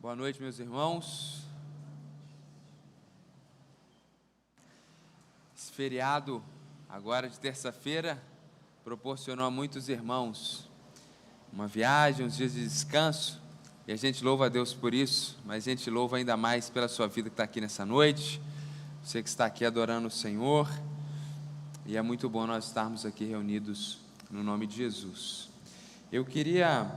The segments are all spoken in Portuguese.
Boa noite, meus irmãos. Esse feriado, agora de terça-feira, proporcionou a muitos irmãos uma viagem, uns dias de descanso, e a gente louva a Deus por isso, mas a gente louva ainda mais pela sua vida que está aqui nessa noite, você que está aqui adorando o Senhor, e é muito bom nós estarmos aqui reunidos no nome de Jesus. Eu queria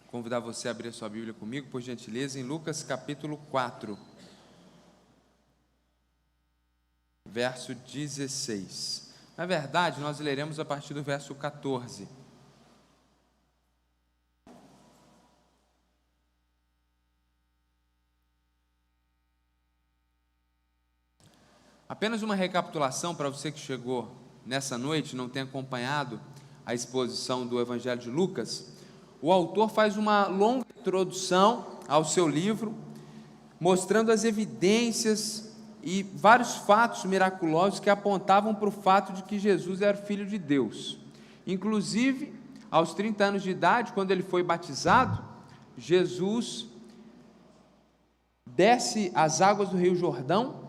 convidar você a abrir a sua Bíblia comigo, por gentileza, em Lucas capítulo 4, verso 16. Na verdade, nós leremos a partir do verso 14. Apenas uma recapitulação para você que chegou nessa noite, não tem acompanhado a exposição do Evangelho de Lucas. O autor faz uma longa introdução ao seu livro, mostrando as evidências e vários fatos miraculosos que apontavam para o fato de que Jesus era filho de Deus. Inclusive, aos 30 anos de idade, quando ele foi batizado, Jesus desce as águas do Rio Jordão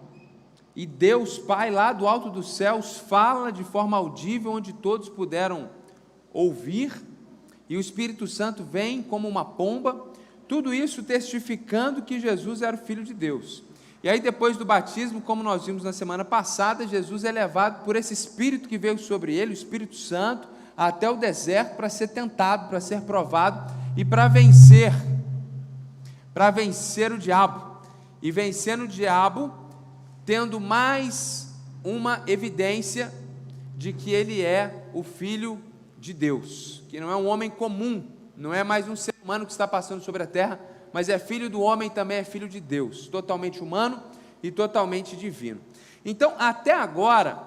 e Deus Pai, lá do alto dos céus, fala de forma audível, onde todos puderam ouvir, e o Espírito Santo vem como uma pomba, tudo isso testificando que Jesus era o Filho de Deus. E aí, depois do batismo, como nós vimos na semana passada, Jesus é levado por esse Espírito que veio sobre ele, o Espírito Santo, até o deserto para ser tentado, para ser provado e para vencer o diabo. E vencendo o diabo, tendo mais uma evidência de que ele é o Filho de Deus, que não é um homem comum, não é mais um ser humano que está passando sobre a terra, mas é filho do homem, também é filho de Deus, totalmente humano e totalmente divino. Então, até agora,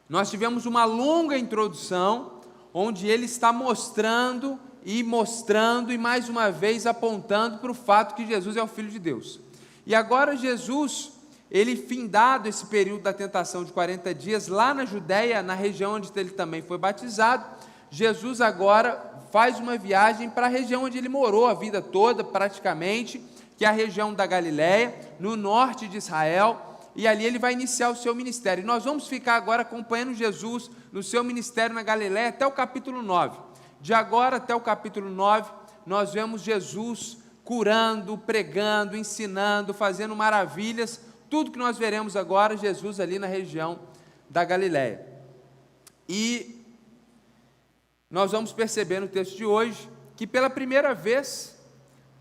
nós tivemos uma longa introdução, onde ele está mostrando e mais uma vez apontando para o fato que Jesus é o Filho de Deus. E agora Jesus, ele findado esse período da tentação de 40 dias, lá na Judéia, na região onde ele também foi batizado, Jesus agora faz uma viagem para a região onde ele morou a vida toda, praticamente, que é a região da Galiléia, no norte de Israel, e ali ele vai iniciar o seu ministério. E nós vamos ficar agora acompanhando Jesus no seu ministério na Galiléia até o capítulo 9. De agora até o capítulo 9, nós vemos Jesus curando, pregando, ensinando, fazendo maravilhas, tudo que nós veremos agora, Jesus ali na região da Galiléia. E nós vamos perceber no texto de hoje que pela primeira vez,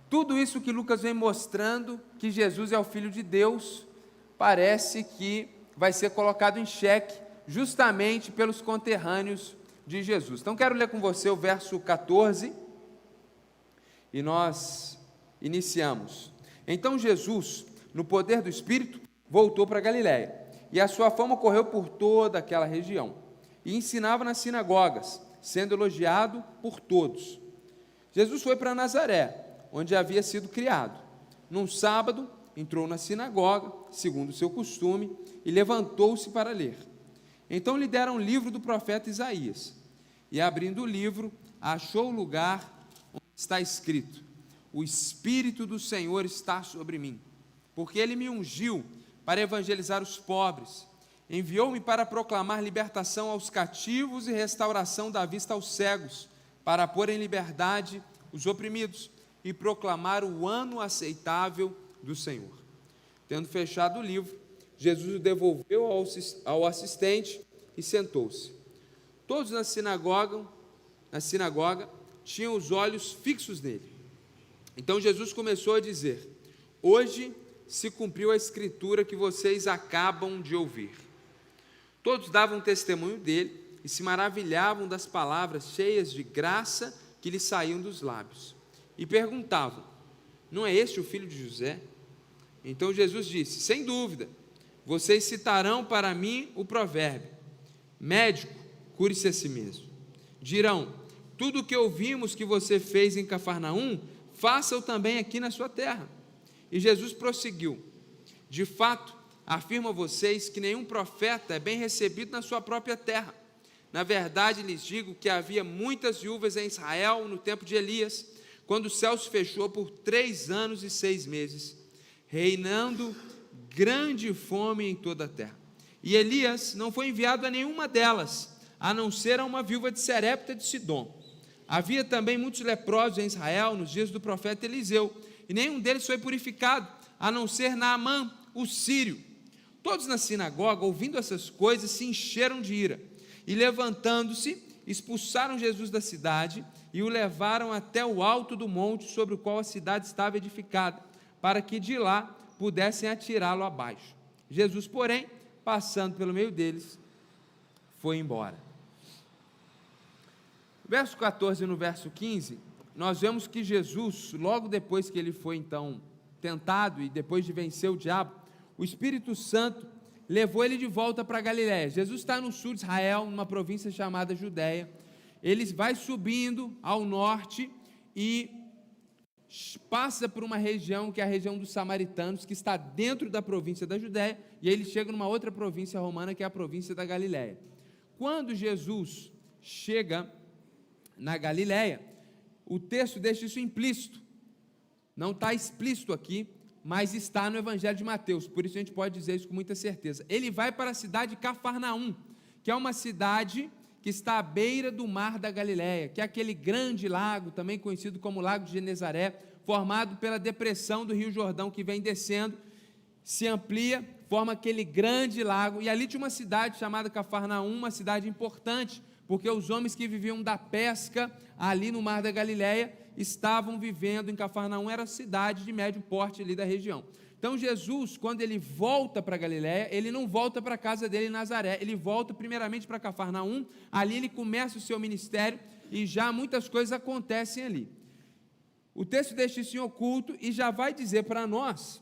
tudo isso que Lucas vem mostrando, que Jesus é o Filho de Deus, parece que vai ser colocado em xeque justamente pelos conterrâneos de Jesus. Então quero ler com você o verso 14 e nós iniciamos. Então Jesus, no poder do Espírito, voltou para Galiléia, e a sua fama correu por toda aquela região, e ensinava nas sinagogas, sendo elogiado por todos. Jesus foi para Nazaré, onde havia sido criado. Num sábado, entrou na sinagoga, segundo o seu costume, e levantou-se para ler. Então lhe deram o livro do profeta Isaías, e abrindo o livro, achou o lugar onde está escrito: o Espírito do Senhor está sobre mim, porque ele me ungiu para evangelizar os pobres, enviou-me para proclamar libertação aos cativos e restauração da vista aos cegos, para pôr em liberdade os oprimidos e proclamar o ano aceitável do Senhor. Tendo fechado o livro, Jesus o devolveu ao assistente e sentou-se. Todos na sinagoga tinham os olhos fixos nele. Então Jesus começou a dizer: hoje se cumpriu a escritura que vocês acabam de ouvir. Todos davam testemunho dele e se maravilhavam das palavras cheias de graça que lhe saíam dos lábios. E perguntavam: não é este o filho de José? Então Jesus disse: sem dúvida, vocês citarão para mim o provérbio: médico, cure-se a si mesmo. Dirão: tudo o que ouvimos que você fez em Cafarnaum, faça-o também aqui na sua terra. E Jesus prosseguiu: de fato, afirmo a vocês que nenhum profeta é bem recebido na sua própria terra. Na verdade, lhes digo que havia muitas viúvas em Israel no tempo de Elias, quando o céu se fechou por 3 anos e 6 meses, reinando grande fome em toda a terra. E Elias não foi enviado a nenhuma delas, a não ser a uma viúva de Serepta de Sidom. Havia também muitos leprosos em Israel nos dias do profeta Eliseu, e nenhum deles foi purificado, a não ser Naamã, o sírio. Todos na sinagoga, ouvindo essas coisas, se encheram de ira, e levantando-se, expulsaram Jesus da cidade, e o levaram até o alto do monte sobre o qual a cidade estava edificada, para que de lá pudessem atirá-lo abaixo. Jesus, porém, passando pelo meio deles, foi embora. No verso 14 e no verso 15, nós vemos que Jesus, logo depois que ele foi então tentado e depois de vencer o diabo, o Espírito Santo levou ele de volta para Galiléia. Jesus está no sul de Israel, numa província chamada Judéia. Ele vai subindo ao norte e passa por uma região que é a região dos samaritanos, que está dentro da província da Judéia, e aí ele chega numa outra província romana, que é a província da Galiléia. Quando Jesus chega na Galiléia, o texto deixa isso implícito, não está explícito aqui, mas está no Evangelho de Mateus, por isso a gente pode dizer isso com muita certeza. Ele vai para a cidade de Cafarnaum, que é uma cidade que está à beira do mar da Galiléia, que é aquele grande lago, também conhecido como Lago de Genezaré, formado pela depressão do Rio Jordão, que vem descendo, se amplia, forma aquele grande lago, e ali tinha uma cidade chamada Cafarnaum, uma cidade importante, porque os homens que viviam da pesca ali no mar da Galiléia estavam vivendo em Cafarnaum, era a cidade de médio porte ali da região. Então Jesus, quando ele volta para Galiléia, ele não volta para a casa dele em Nazaré, ele volta primeiramente para Cafarnaum, ali ele começa o seu ministério e já muitas coisas acontecem ali. O texto deixa isso em oculto e já vai dizer para nós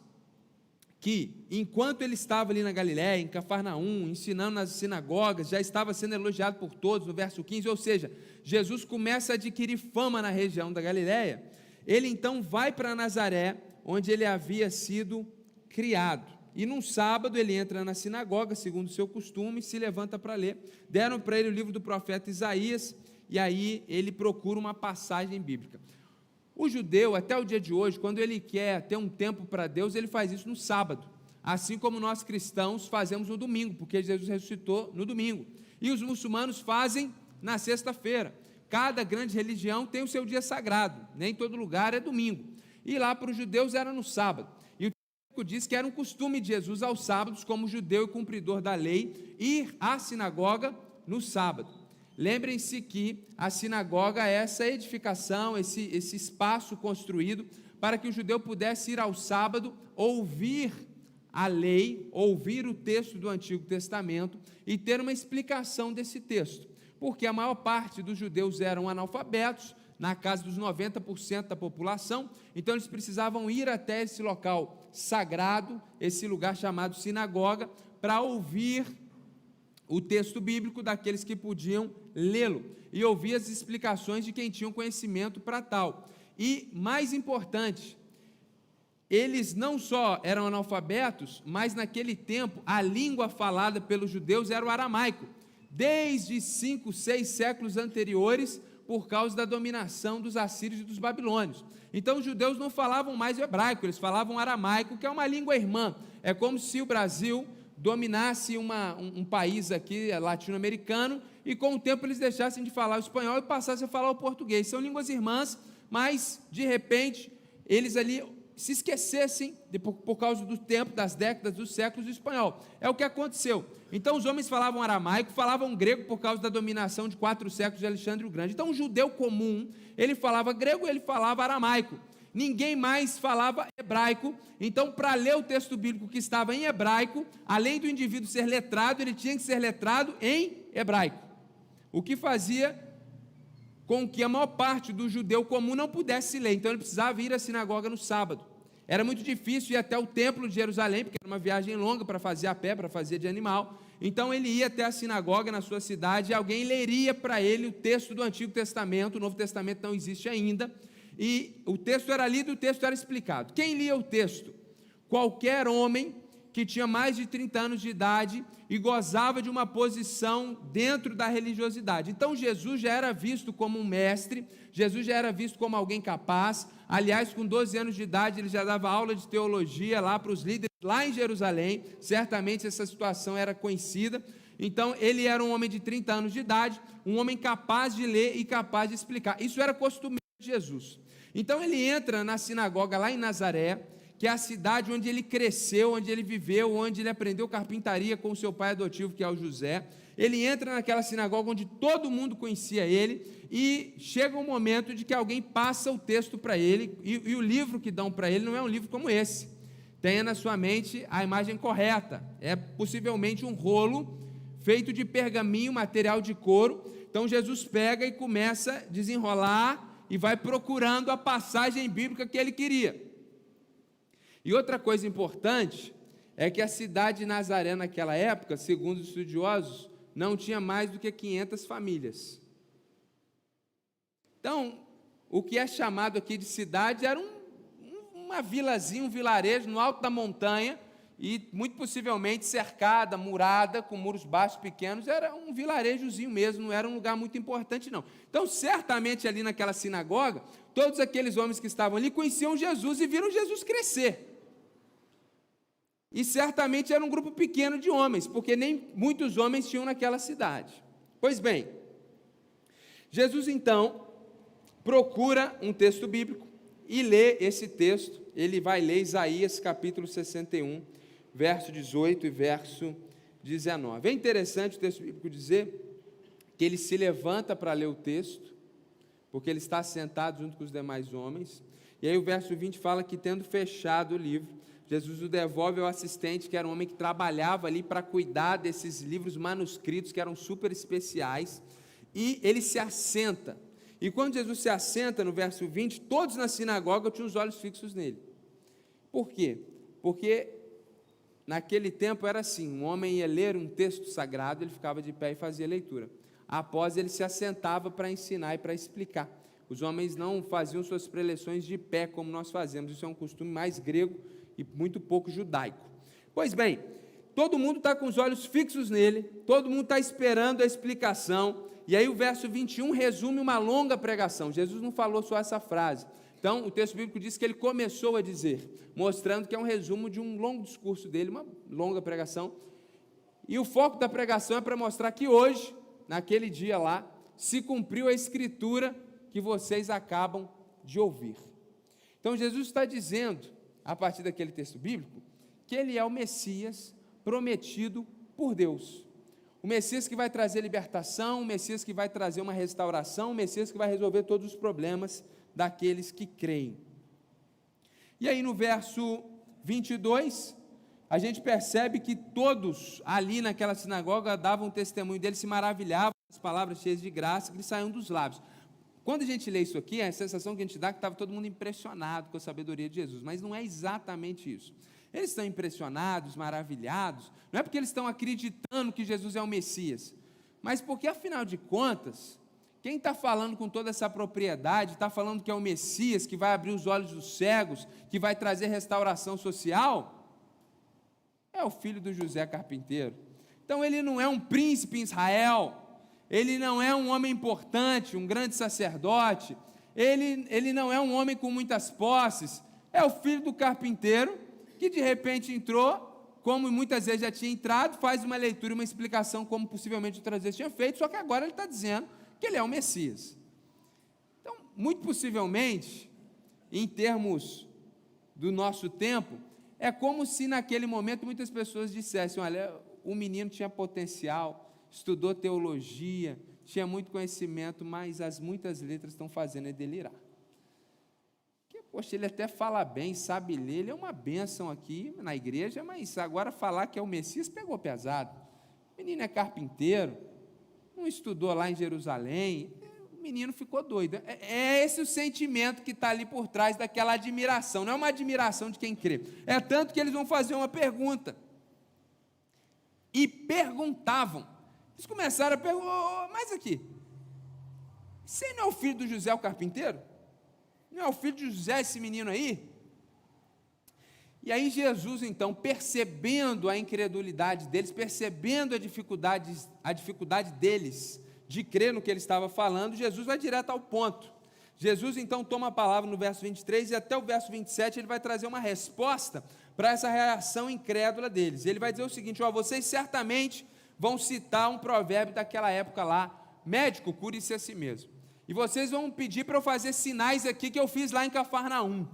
que, enquanto ele estava ali na Galiléia, em Cafarnaum, ensinando nas sinagogas, já estava sendo elogiado por todos, no verso 15, ou seja, Jesus começa a adquirir fama na região da Galiléia. Ele então vai para Nazaré, onde ele havia sido criado, e num sábado ele entra na sinagoga, segundo o seu costume, se levanta para ler. Deram para ele o livro do profeta Isaías, e aí ele procura uma passagem bíblica. O judeu, até o dia de hoje, quando ele quer ter um tempo para Deus, ele faz isso no sábado, assim como nós cristãos fazemos no domingo, porque Jesus ressuscitou no domingo, e os muçulmanos fazem na sexta-feira. Cada grande religião tem o seu dia sagrado, nem todo lugar é domingo, e lá para os judeus era no sábado, e o texto diz que era um costume de Jesus aos sábados, como judeu e cumpridor da lei, ir à sinagoga no sábado. Lembrem-se que a sinagoga é essa edificação, esse espaço construído para que o judeu pudesse ir ao sábado, ouvir a lei, ouvir o texto do Antigo Testamento e ter uma explicação desse texto, porque a maior parte dos judeus eram analfabetos, na casa dos 90% da população, então eles precisavam ir até esse local sagrado, esse lugar chamado sinagoga, para ouvir o texto bíblico daqueles que podiam lê-lo e ouvir as explicações de quem tinha um conhecimento para tal. E, mais importante, eles não só eram analfabetos, mas naquele tempo a língua falada pelos judeus era o aramaico, desde 5, 6 séculos anteriores, por causa da dominação dos assírios e dos babilônios. Então os judeus não falavam mais o hebraico, eles falavam aramaico, que é uma língua irmã. É como se o Brasil dominasse um país aqui latino-americano e com o tempo eles deixassem de falar o espanhol e passassem a falar o português. São línguas irmãs, mas de repente eles ali se esquecessem, por causa do tempo, das décadas, dos séculos, do espanhol. É o que aconteceu. Então os homens falavam aramaico, falavam grego por causa da dominação de 4 séculos de Alexandre o Grande. Então o judeu comum, ele falava grego, ele falava aramaico. Ninguém mais falava hebraico, então para ler o texto bíblico que estava em hebraico, além do indivíduo ser letrado, ele tinha que ser letrado em hebraico, o que fazia com que a maior parte do judeu comum não pudesse ler, então ele precisava ir à sinagoga no sábado. Era muito difícil ir até o templo de Jerusalém, porque era uma viagem longa para fazer a pé, para fazer de animal, então ele ia até a sinagoga na sua cidade, e alguém leria para ele o texto do Antigo Testamento, o Novo Testamento não existe ainda, e o texto era lido e o texto era explicado. Quem lia o texto? Qualquer homem que tinha mais de 30 anos de idade e gozava de uma posição dentro da religiosidade. Então Jesus já era visto como um mestre, Jesus já era visto como alguém capaz. Aliás, com 12 anos de idade, ele já dava aula de teologia lá para os líderes lá em Jerusalém. Certamente essa situação era conhecida. Então ele era um homem de 30 anos de idade, um homem capaz de ler e capaz de explicar. Isso era costumeiro de Jesus. Então ele entra na sinagoga lá em Nazaré, que é a cidade onde ele cresceu, onde ele viveu, onde ele aprendeu carpintaria com o seu pai adotivo, que é o José. Ele entra naquela sinagoga onde todo mundo conhecia ele, e chega um momento de que alguém passa o texto para ele, e o livro que dão para ele não é um livro como esse. Tenha na sua mente a imagem correta, é possivelmente um rolo feito de pergaminho, material de couro. Então Jesus pega e começa a desenrolar e vai procurando a passagem bíblica que ele queria. E outra coisa importante é que a cidade de Nazaré naquela época, segundo os estudiosos, não tinha mais do que 500 famílias. Então, o que é chamado aqui de cidade era uma vilazinha, um vilarejo no alto da montanha, e muito possivelmente cercada, murada, com muros baixos pequenos. Era um vilarejozinho mesmo, não era um lugar muito importante não. Então certamente ali naquela sinagoga, todos aqueles homens que estavam ali conheciam Jesus e viram Jesus crescer. E certamente era um grupo pequeno de homens, porque nem muitos homens tinham naquela cidade. Pois bem, Jesus então procura um texto bíblico e lê esse texto. Ele vai ler Isaías capítulo 61, verso 18 e verso 19. É interessante o texto bíblico dizer que ele se levanta para ler o texto, porque ele está sentado junto com os demais homens. E aí o verso 20 fala que, tendo fechado o livro, Jesus o devolve ao assistente, que era um homem que trabalhava ali para cuidar desses livros manuscritos, que eram super especiais, e ele se assenta. E quando Jesus se assenta, no verso 20, todos na sinagoga tinham os olhos fixos nele. Por quê? Porque naquele tempo era assim: um homem ia ler um texto sagrado, ele ficava de pé e fazia leitura. Após, ele se assentava para ensinar e para explicar. Os homens não faziam suas preleções de pé como nós fazemos, isso é um costume mais grego e muito pouco judaico. Pois bem, todo mundo está com os olhos fixos nele, todo mundo está esperando a explicação, e aí o verso 21 resume uma longa pregação. Jesus não falou só essa frase. Então, o texto bíblico diz que ele começou a dizer, mostrando que é um resumo de um longo discurso dele, uma longa pregação, e o foco da pregação é para mostrar que hoje, naquele dia lá, se cumpriu a escritura que vocês acabam de ouvir. Então, Jesus está dizendo, a partir daquele texto bíblico, que ele é o Messias prometido por Deus. O Messias que vai trazer libertação, o Messias que vai trazer uma restauração, o Messias que vai resolver todos os problemas daqueles que creem. E aí no verso 22, a gente percebe que todos ali naquela sinagoga davam testemunho dele, se maravilhavam com as palavras cheias de graça que lhe saíam dos lábios. Quando a gente lê isso aqui, a sensação que a gente dá é que estava todo mundo impressionado com a sabedoria de Jesus, mas não é exatamente isso. Eles estão impressionados, maravilhados, não é porque eles estão acreditando que Jesus é o Messias, mas porque, afinal de contas, quem está falando com toda essa propriedade, está falando que é o Messias, que vai abrir os olhos dos cegos, que vai trazer restauração social, é o filho do José carpinteiro. Então ele não é um príncipe em Israel, ele não é um homem importante, um grande sacerdote, ele não é um homem com muitas posses, é o filho do carpinteiro, que de repente entrou, como muitas vezes já tinha entrado, faz uma leitura, uma explicação, como possivelmente outras vezes tinha feito, só que agora ele está dizendo que ele é o Messias. Então, muito possivelmente, em termos do nosso tempo, é como se naquele momento muitas pessoas dissessem: olha, o menino tinha potencial, estudou teologia, tinha muito conhecimento, mas as muitas letras estão fazendo ele delirar. Porque, poxa, ele até fala bem, sabe ler, ele é uma bênção aqui na igreja, mas agora falar que é o Messias pegou pesado. O menino é carpinteiro, não estudou lá em Jerusalém, o menino ficou doido. É esse o sentimento que está ali por trás daquela admiração, não é uma admiração de quem crê, é tanto que eles vão fazer uma pergunta, e perguntavam, eles começaram a perguntar: mas aqui, você não é o filho do José o carpinteiro? Não é o filho de José esse menino aí? E aí Jesus, então, percebendo a incredulidade deles, percebendo a dificuldade deles de crer no que ele estava falando, Jesus vai direto ao ponto. Jesus, então, toma a palavra no verso 23 e até o verso 27 ele vai trazer uma resposta para essa reação incrédula deles. Ele vai dizer o seguinte: vocês certamente vão citar um provérbio daquela época lá: médico, cure-se a si mesmo. E vocês vão pedir para eu fazer sinais aqui que eu fiz lá em Cafarnaum.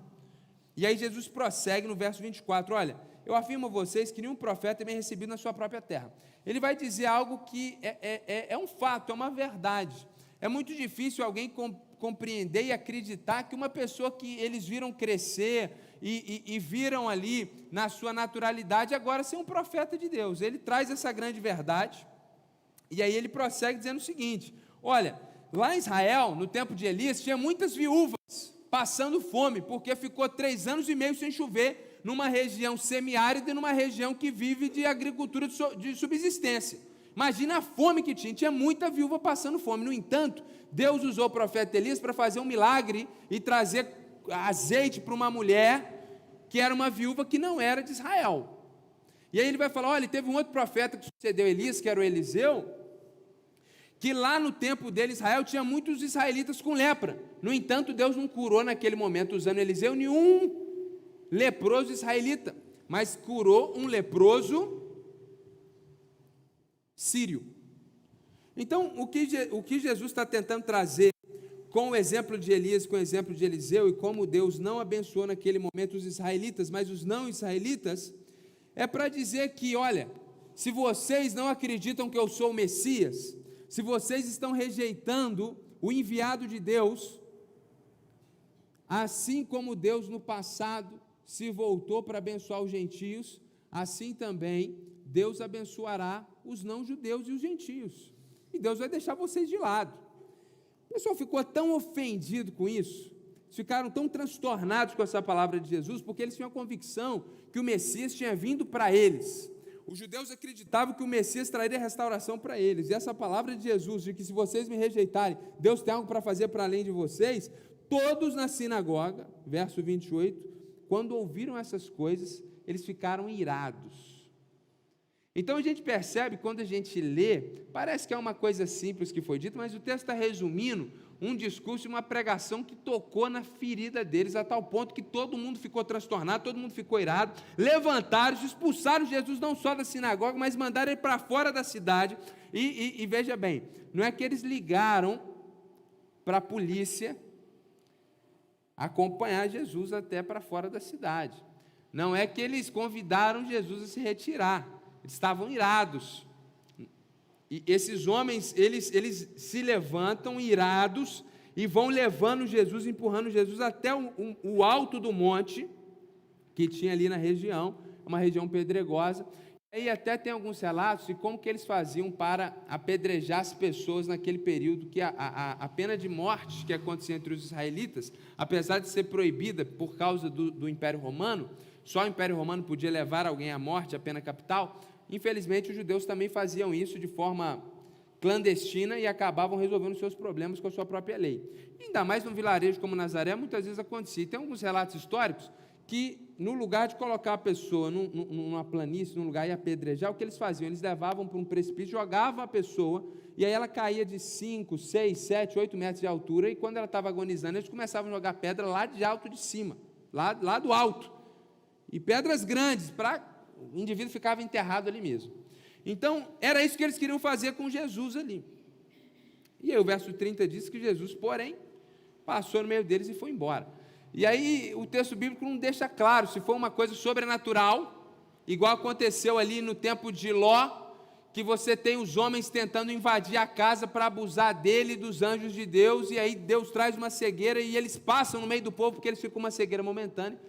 E aí Jesus prossegue no verso 24, olha, eu afirmo a vocês que nenhum profeta é bem recebido na sua própria terra. Ele vai dizer algo que é um fato, é uma verdade. É muito difícil alguém compreender e acreditar que uma pessoa que eles viram crescer e viram ali na sua naturalidade agora ser um profeta de Deus. Ele traz essa grande verdade, e aí ele prossegue dizendo o seguinte, olha, lá em Israel, no tempo de Elias, tinha muitas viúvas passando fome, porque ficou 3 anos e meio sem chover, numa região semiárida e numa região que vive de agricultura de subsistência. Imagina a fome que tinha muita viúva passando fome. No entanto, Deus usou o profeta Elias para fazer um milagre e trazer azeite para uma mulher que era uma viúva que não era de Israel. E aí ele vai falar, olha, teve um outro profeta que sucedeu Elias, que era o Eliseu, que lá no tempo dele, Israel, tinha muitos israelitas com lepra. No entanto, Deus não curou naquele momento, usando Eliseu, nenhum leproso israelita, mas curou um leproso sírio. Então, o que Jesus está tentando trazer com o exemplo de Elias, com o exemplo de Eliseu, e como Deus não abençoou naquele momento os israelitas, mas os não israelitas, é para dizer que, olha, se vocês não acreditam que eu sou o Messias, se vocês estão rejeitando o enviado de Deus, assim como Deus no passado se voltou para abençoar os gentios, assim também Deus abençoará os não-judeus e os gentios. E Deus vai deixar vocês de lado. O pessoal ficou tão ofendido com isso, ficaram tão transtornados com essa palavra de Jesus, porque eles tinham a convicção que o Messias tinha vindo para eles. Os judeus acreditavam que o Messias traria restauração para eles, e essa palavra de Jesus, de que se vocês me rejeitarem, Deus tem algo para fazer para além de vocês, todos na sinagoga, verso 28, quando ouviram essas coisas, eles ficaram irados. Então a gente percebe, quando a gente lê, parece que é uma coisa simples que foi dita, mas o texto está resumindo um discurso e uma pregação que tocou na ferida deles, a tal ponto que todo mundo ficou transtornado, todo mundo ficou irado, levantaram, expulsaram Jesus não só da sinagoga, mas mandaram ele para fora da cidade, e veja bem, não é que eles ligaram para a polícia acompanhar Jesus até para fora da cidade, não é que eles convidaram Jesus a se retirar, eles estavam irados. E esses homens, eles se levantam irados e vão levando Jesus, empurrando Jesus até o alto do monte que tinha ali na região, uma região pedregosa. E aí até tem alguns relatos de como que eles faziam para apedrejar as pessoas naquele período, que a pena de morte que acontecia entre os israelitas, apesar de ser proibida por causa do Império Romano, só o Império Romano podia levar alguém à morte, a pena capital. Infelizmente, os judeus também faziam isso de forma clandestina e acabavam resolvendo seus problemas com a sua própria lei. Ainda mais num vilarejo como Nazaré, muitas vezes acontecia. Tem alguns relatos históricos que, no lugar de colocar a pessoa numa planície, num lugar e apedrejar, o que eles faziam? Eles levavam para um precipício, jogavam a pessoa, e aí ela caía de 5, 6, 7, 8 metros de altura, e quando ela estava agonizando, eles começavam a jogar pedra lá de alto de cima, lá do alto, e pedras grandes, para o indivíduo ficava enterrado ali mesmo. Então, era isso que eles queriam fazer com Jesus ali. E aí o verso 30 diz que Jesus, porém, passou no meio deles e foi embora. E aí o texto bíblico não deixa claro se foi uma coisa sobrenatural, igual aconteceu ali no tempo de Ló, que você tem os homens tentando invadir a casa para abusar dele e dos anjos de Deus, e aí Deus traz uma cegueira e eles passam no meio do povo porque eles ficam com uma cegueira momentânea.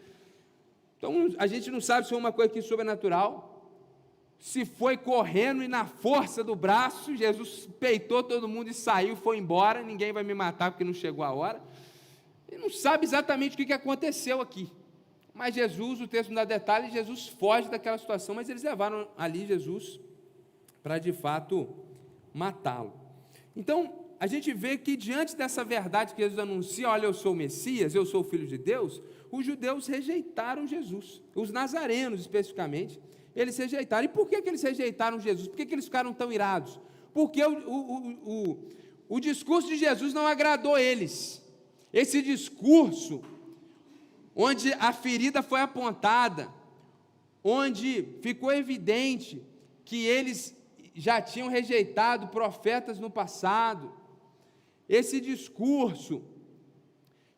Então, a gente não sabe se foi uma coisa aqui sobrenatural, se foi correndo e na força do braço, Jesus peitou todo mundo e saiu, foi embora, ninguém vai me matar porque não chegou a hora. Ele não sabe exatamente o que aconteceu aqui. Mas Jesus, o texto não dá detalhes, Jesus foge daquela situação, mas eles levaram ali Jesus para de fato matá-lo. Então, a gente vê que diante dessa verdade que Jesus anuncia, olha, eu sou o Messias, eu sou o Filho de Deus, os judeus rejeitaram Jesus, os nazarenos especificamente, eles rejeitaram. E por que eles rejeitaram Jesus? Por que eles ficaram tão irados? Porque o discurso de Jesus não agradou eles. Esse discurso, onde a ferida foi apontada, onde ficou evidente que eles já tinham rejeitado profetas no passado, esse discurso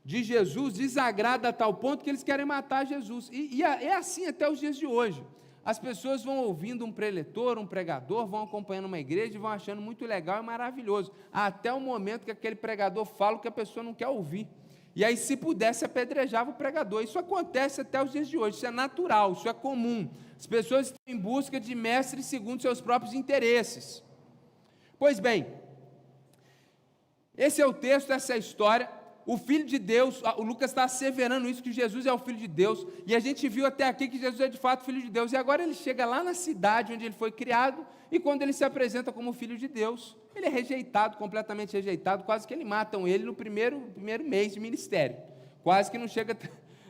de Jesus desagrada a tal ponto que eles querem matar Jesus, e é assim até os dias de hoje. As pessoas vão ouvindo um preletor, um pregador, vão acompanhando uma igreja e vão achando muito legal e maravilhoso, até o momento que aquele pregador fala o que a pessoa não quer ouvir, e aí se pudesse apedrejava o pregador. Isso acontece até os dias de hoje, isso é natural, isso é comum. As pessoas estão em busca de mestres segundo seus próprios interesses. Pois bem, esse é o texto, essa é a história. O Filho de Deus, o Lucas está asseverando isso, que Jesus é o Filho de Deus, e a gente viu até aqui que Jesus é de fato Filho de Deus, e agora ele chega lá na cidade onde ele foi criado, e quando ele se apresenta como Filho de Deus, ele é rejeitado, completamente rejeitado, quase que matam ele no primeiro mês de ministério, quase que não chega,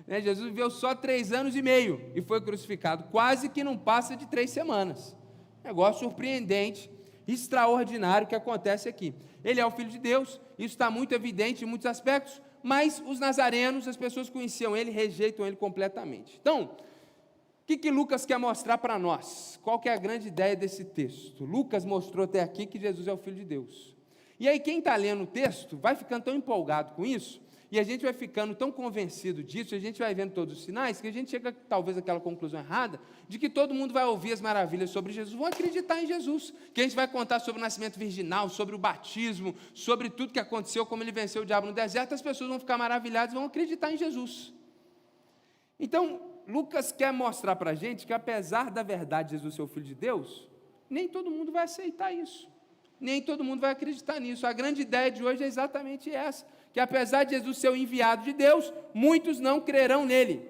né? Jesus viveu só 3 anos e meio, e foi crucificado, quase que não passa de 3 semanas, negócio surpreendente, extraordinário que acontece aqui. Ele é o Filho de Deus, isso está muito evidente em muitos aspectos, mas os nazarenos, as pessoas que conheciam ele, rejeitam ele completamente. Então, o que Lucas quer mostrar para nós? Qual que é a grande ideia desse texto? Lucas mostrou até aqui que Jesus é o Filho de Deus. E aí quem está lendo o texto vai ficando tão empolgado com isso, e a gente vai ficando tão convencido disso, a gente vai vendo todos os sinais, que a gente chega talvez àquela conclusão errada, de que todo mundo vai ouvir as maravilhas sobre Jesus, vão acreditar em Jesus, que a gente vai contar sobre o nascimento virginal, sobre o batismo, sobre tudo que aconteceu, como ele venceu o diabo no deserto, as pessoas vão ficar maravilhadas, vão acreditar em Jesus. Então, Lucas quer mostrar para a gente que apesar da verdade de Jesus ser o Filho de Deus, nem todo mundo vai aceitar isso, nem todo mundo vai acreditar nisso. A grande ideia de hoje é exatamente essa, que apesar de Jesus ser o enviado de Deus, muitos não crerão nele.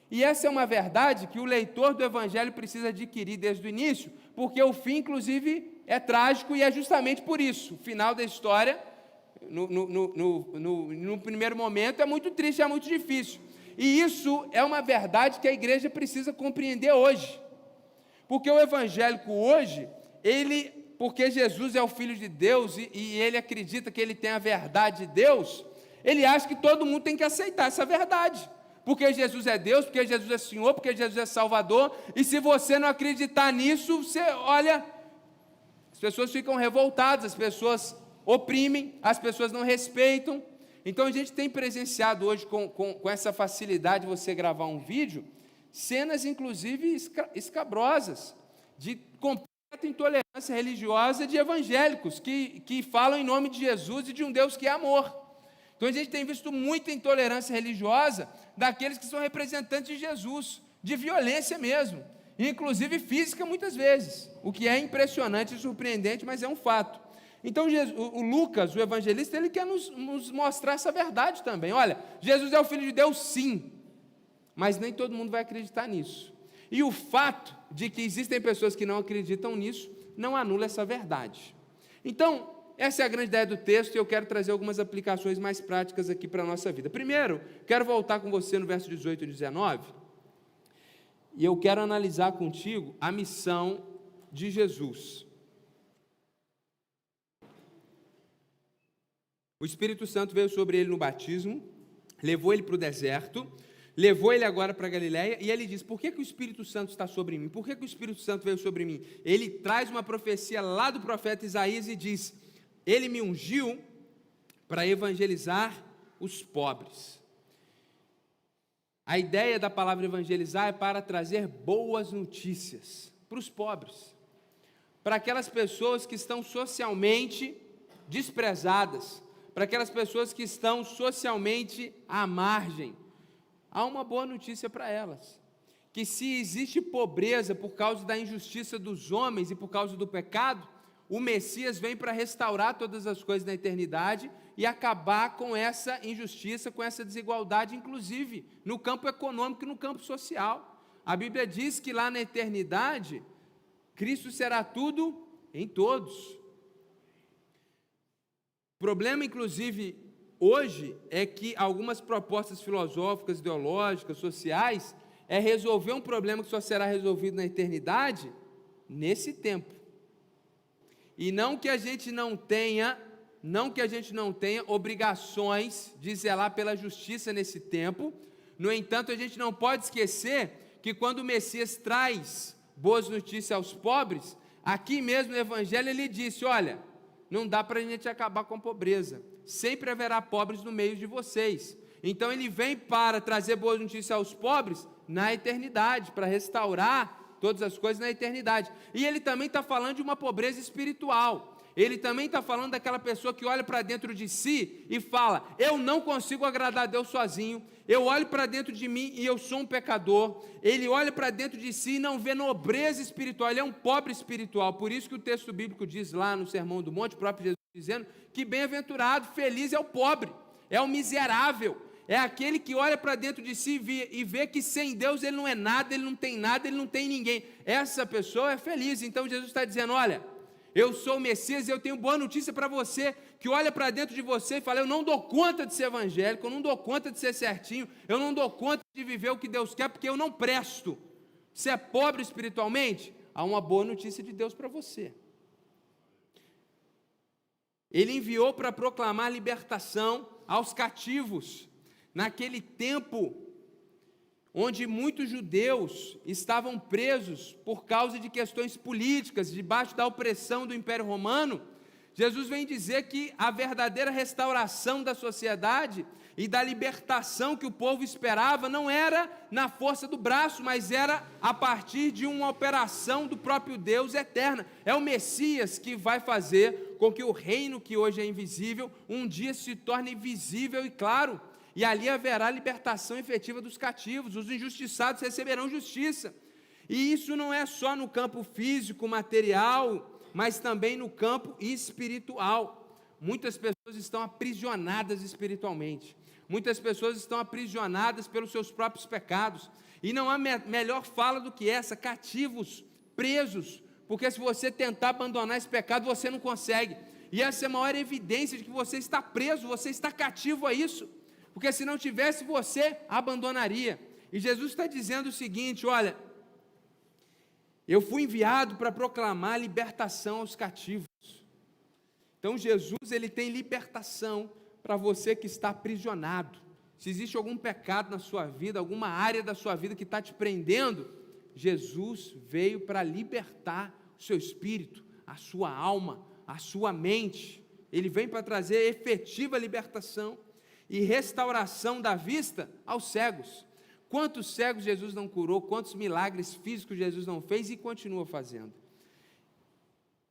E essa é uma verdade que o leitor do Evangelho precisa adquirir desde o início, porque o fim, inclusive, é trágico, e é justamente por isso. O final da história, no primeiro momento, é muito triste, é muito difícil. E isso é uma verdade que a igreja precisa compreender hoje. Porque o evangélico hoje, porque Jesus é o Filho de Deus e ele acredita que ele tem a verdade de Deus, ele acha que todo mundo tem que aceitar essa verdade, porque Jesus é Deus, porque Jesus é Senhor, porque Jesus é Salvador, e se você não acreditar nisso, as pessoas ficam revoltadas, as pessoas oprimem, as pessoas não respeitam. Então a gente tem presenciado hoje com essa facilidade de você gravar um vídeo, cenas inclusive escabrosas, de completa intolerância religiosa de evangélicos que falam em nome de Jesus e de um Deus que é amor. Então a gente tem visto muita intolerância religiosa daqueles que são representantes de Jesus, de violência mesmo, inclusive física muitas vezes, o que é impressionante e surpreendente, mas é um fato. Então o Lucas, o evangelista, ele quer nos mostrar essa verdade também. Olha, Jesus é o Filho de Deus sim, mas nem todo mundo vai acreditar nisso. E o fato de que existem pessoas que não acreditam nisso, não anula essa verdade. Então, essa é a grande ideia do texto, e eu quero trazer algumas aplicações mais práticas aqui para a nossa vida. Primeiro, quero voltar com você no verso 18 e 19, e eu quero analisar contigo a missão de Jesus. O Espírito Santo veio sobre ele no batismo, levou ele para o deserto, levou ele agora para a Galileia, e ele diz, por que o Espírito Santo está sobre mim? Por que o Espírito Santo veio sobre mim? Ele traz uma profecia lá do profeta Isaías e diz, ele me ungiu para evangelizar os pobres. A ideia da palavra evangelizar é para trazer boas notícias para os pobres, para aquelas pessoas que estão socialmente desprezadas, para aquelas pessoas que estão socialmente à margem. Há uma boa notícia para elas, que se existe pobreza por causa da injustiça dos homens e por causa do pecado, o Messias vem para restaurar todas as coisas na eternidade e acabar com essa injustiça, com essa desigualdade, inclusive no campo econômico e no campo social. A Bíblia diz que lá na eternidade, Cristo será tudo em todos. problema, inclusive, hoje, é que algumas propostas filosóficas, ideológicas, sociais, é resolver um problema que só será resolvido na eternidade, nesse tempo. E não que a gente não tenha obrigações de zelar pela justiça nesse tempo. No entanto, a gente não pode esquecer que quando o Messias traz boas notícias aos pobres, aqui mesmo no Evangelho ele disse: olha, não dá para a gente acabar com a pobreza, sempre haverá pobres no meio de vocês. Então ele vem para trazer boas notícias aos pobres na eternidade, para restaurar todas as coisas na eternidade. E ele também está falando de uma pobreza espiritual. Ele também está falando daquela pessoa que olha para dentro de si e fala: eu não consigo agradar a Deus sozinho, eu olho para dentro de mim e eu sou um pecador. Ele olha para dentro de si e não vê nobreza espiritual, ele é um pobre espiritual. Por isso que o texto bíblico diz lá no Sermão do Monte, o próprio Jesus dizendo que bem-aventurado, feliz é o pobre, é o miserável, é aquele que olha para dentro de si e vê que sem Deus ele não é nada, ele não tem nada, ele não tem ninguém. Essa pessoa é feliz. Então Jesus está dizendo: olha, eu sou o Messias e eu tenho boa notícia para você, que olha para dentro de você e fala: eu não dou conta de ser evangélico, eu não dou conta de ser certinho, eu não dou conta de viver o que Deus quer, porque eu não presto. Você é pobre espiritualmente? Há uma boa notícia de Deus para você. Ele enviou para proclamar libertação aos cativos. Naquele tempo, onde muitos judeus estavam presos por causa de questões políticas, debaixo da opressão do Império Romano, Jesus vem dizer que a verdadeira restauração da sociedade e da libertação que o povo esperava não era na força do braço, mas era a partir de uma operação do próprio Deus eterna. É o Messias que vai fazer com que o reino que hoje é invisível, um dia se torne visível e claro. E ali haverá libertação efetiva dos cativos, os injustiçados receberão justiça. E isso não é só no campo físico, material, mas também no campo espiritual. Muitas pessoas estão aprisionadas espiritualmente, muitas pessoas estão aprisionadas pelos seus próprios pecados, e não há melhor fala do que essa: cativos, presos, porque se você tentar abandonar esse pecado, você não consegue, e essa é a maior evidência de que você está preso, você está cativo a isso. Porque se não tivesse, você abandonaria. E Jesus está dizendo o seguinte: olha, eu fui enviado para proclamar libertação aos cativos. Então Jesus, ele tem libertação para você que está aprisionado. Se existe algum pecado na sua vida, alguma área da sua vida que está te prendendo, Jesus veio para libertar o seu espírito, a sua alma, a sua mente. Ele vem para trazer efetiva libertação e restauração da vista aos cegos. Quantos cegos Jesus não curou, quantos milagres físicos Jesus não fez e continua fazendo.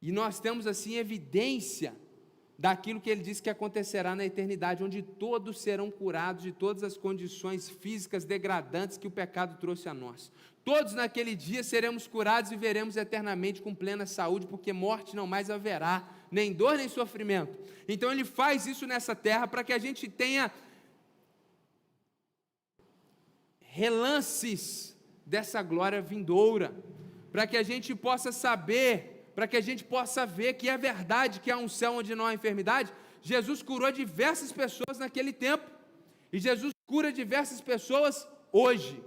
E nós temos assim evidência daquilo que ele disse que acontecerá na eternidade, onde todos serão curados de todas as condições físicas degradantes que o pecado trouxe a nós. Todos naquele dia seremos curados e viveremos eternamente com plena saúde, porque morte não mais haverá, nem dor nem sofrimento. Então ele faz isso nessa terra para que a gente tenha relances dessa glória vindoura, para que a gente possa saber, para que a gente possa ver que é verdade que há um céu onde não há enfermidade. Jesus curou diversas pessoas naquele tempo, e Jesus cura diversas pessoas hoje.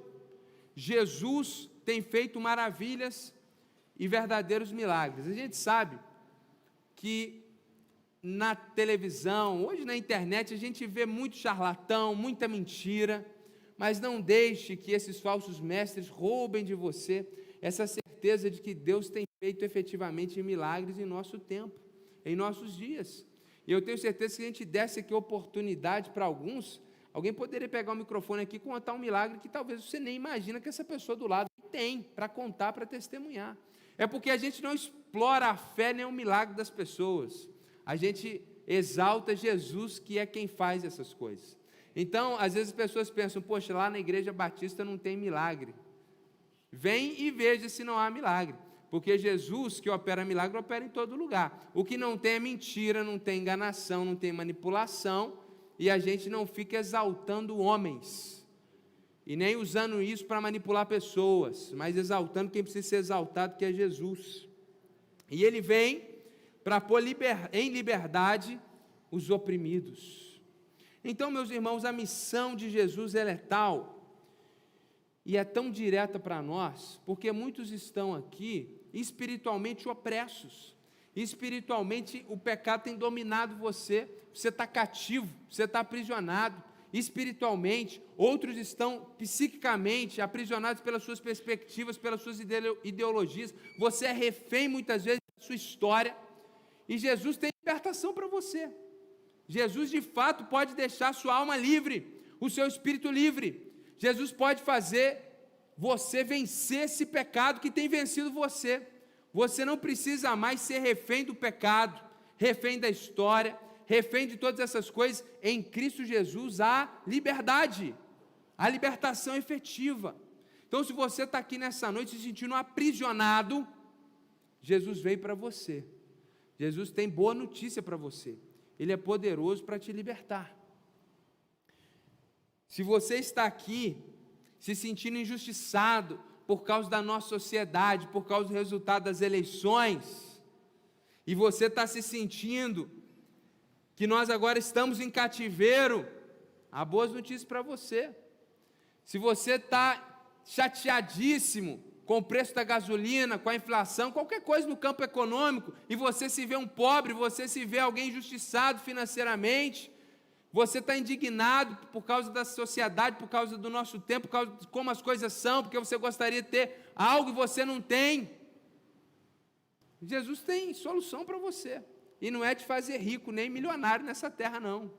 Jesus tem feito maravilhas e verdadeiros milagres. A gente sabe que na televisão, hoje na internet, a gente vê muito charlatão, muita mentira, mas não deixe que esses falsos mestres roubem de você essa certeza de que Deus tem feito efetivamente milagres em nosso tempo, em nossos dias. E eu tenho certeza que se a gente desse aqui oportunidade para alguns, alguém poderia pegar o microfone aqui e contar um milagre que talvez você nem imagina que essa pessoa do lado tem para contar, para testemunhar. É porque a gente não explora a fé nem o milagre das pessoas. A gente exalta Jesus, que é quem faz essas coisas. Então, às vezes as pessoas pensam: poxa, lá na igreja batista não tem milagre. Vem e veja se não há milagre. Porque Jesus, que opera milagre, opera em todo lugar. O que não tem é mentira, não tem enganação, não tem manipulação, e a gente não fica exaltando homens, e nem usando isso para manipular pessoas, mas exaltando quem precisa ser exaltado, que é Jesus. E ele vem para pôr em liberdade os oprimidos. Então, meus irmãos, a missão de Jesus ela é tal e é tão direta para nós, porque muitos estão aqui espiritualmente opressos. Espiritualmente o pecado tem dominado você, você está cativo, você está aprisionado. Espiritualmente, outros estão psiquicamente aprisionados pelas suas perspectivas, pelas suas ideologias. Você é refém muitas vezes da sua história, e Jesus tem libertação para você. Jesus de fato pode deixar sua alma livre, o seu espírito livre. Jesus pode fazer você vencer esse pecado que tem vencido você. Você não precisa mais ser refém do pecado, refém da história, refém de todas essas coisas. Em Cristo Jesus há liberdade, há libertação efetiva. Então, se você está aqui nessa noite se sentindo aprisionado, Jesus veio para você. Jesus tem boa notícia para você. Ele é poderoso para te libertar. Se você está aqui se sentindo injustiçado por causa da nossa sociedade, por causa do resultado das eleições, e você está se sentindo que nós agora estamos em cativeiro, há boas notícias para você. Se você está chateadíssimo com o preço da gasolina, com a inflação, qualquer coisa no campo econômico, e você se vê um pobre, você se vê alguém injustiçado financeiramente, você está indignado por causa da sociedade, por causa do nosso tempo, por causa de como as coisas são, porque você gostaria de ter algo e você não tem. Jesus tem solução para você. E não é te fazer rico nem milionário nessa terra, não.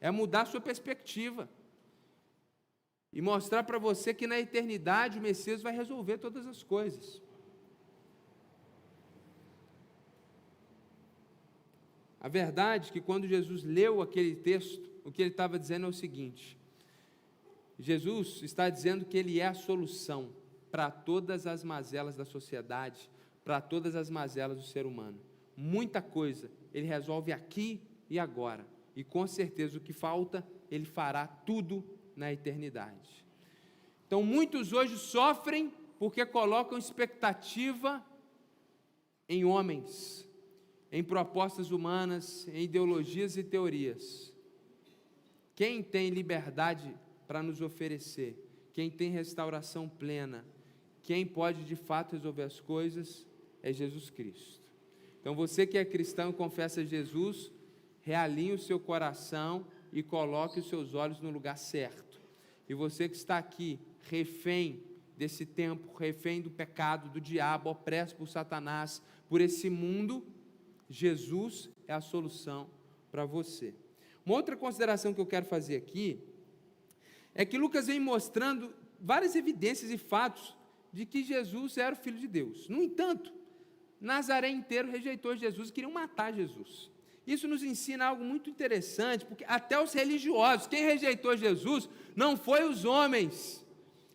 É mudar a sua perspectiva. E mostrar para você que na eternidade o Messias vai resolver todas as coisas. A verdade é que quando Jesus leu aquele texto, o que ele estava dizendo é o seguinte: Jesus está dizendo que ele é a solução para todas as mazelas da sociedade, para todas as mazelas do ser humano. Muita coisa ele resolve aqui e agora, e com certeza o que falta, ele fará tudo na eternidade. Então muitos hoje sofrem porque colocam expectativa em homens, em propostas humanas, em ideologias e teorias. Quem tem liberdade para nos oferecer, quem tem restauração plena, quem pode de fato resolver as coisas, é Jesus Cristo. Então você que é cristão e confessa Jesus, realinhe o seu coração e coloque os seus olhos no lugar certo. E você que está aqui, refém desse tempo, refém do pecado, do diabo, opresso por Satanás, por esse mundo, Jesus é a solução para você. Uma outra consideração que eu quero fazer aqui é que Lucas vem mostrando várias evidências e fatos de que Jesus era o Filho de Deus. No entanto, Nazaré inteiro rejeitou Jesus e queriam matar Jesus. Isso nos ensina algo muito interessante, porque até os religiosos, quem rejeitou Jesus não foi os homens